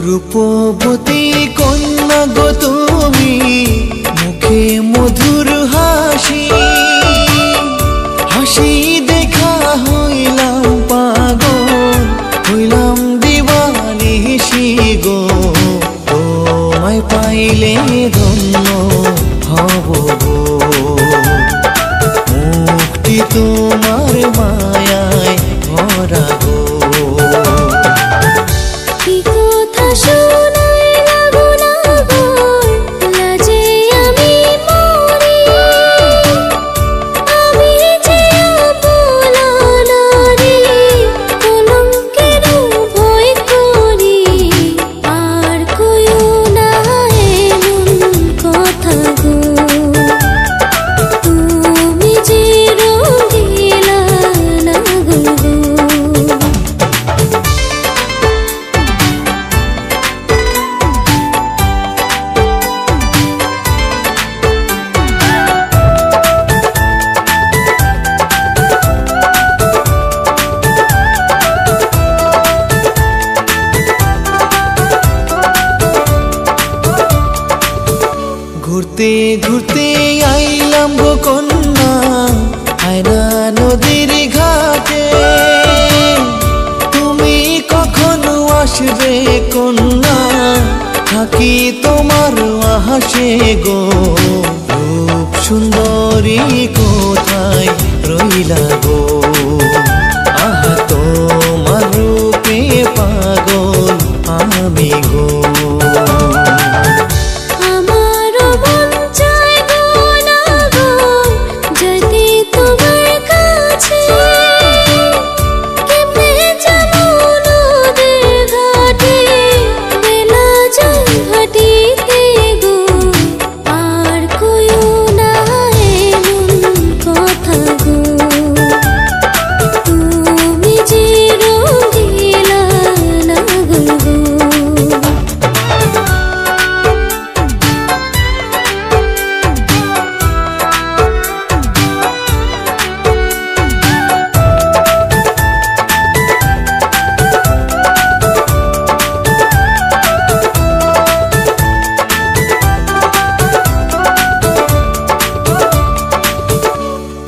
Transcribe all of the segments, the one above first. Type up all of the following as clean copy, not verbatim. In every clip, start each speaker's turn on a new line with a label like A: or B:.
A: রূপবতী কন্যা গো তুমি, মুখে মধুর হাসি, হাসি দেখা হইলাম পাগল, হইলাম দিবানিশি গো। তোমায় পাইলে ধন্য হব গো, মুক্তি তোমার মায়ায় ভরা গো। ঘুরতে ঘুরতে আইলাম গো কন্যা আয়না নদীর ঘাটে, তুমি কখনো আসবে কন্যা, থাকি তোমার আহাসে গো। রূপ সুন্দরী কোথায় রইলা গো, আহা তোমার রূপে পাগল আমি গো।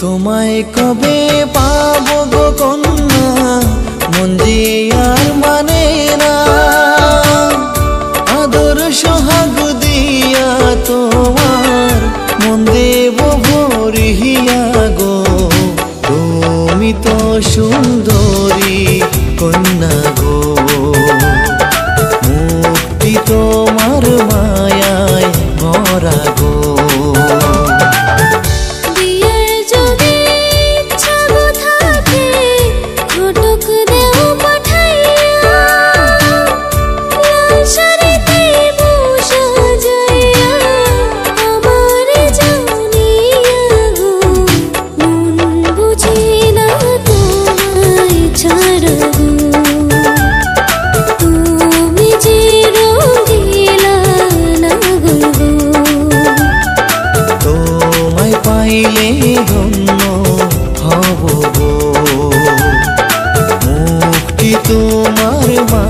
A: তোমায় কবে পাবো গো কন্যা, মন যে আর মানে না, আদর সোহাগ দিয়া তোমার মন দেব ভরিয়া গো। তুমি তো সুন্দরী কন্যা গো, মুক্তি তোমার মায়ায় ভরা গো। পাইলে ধন্য হব গো, মুক্তি তোমার মা।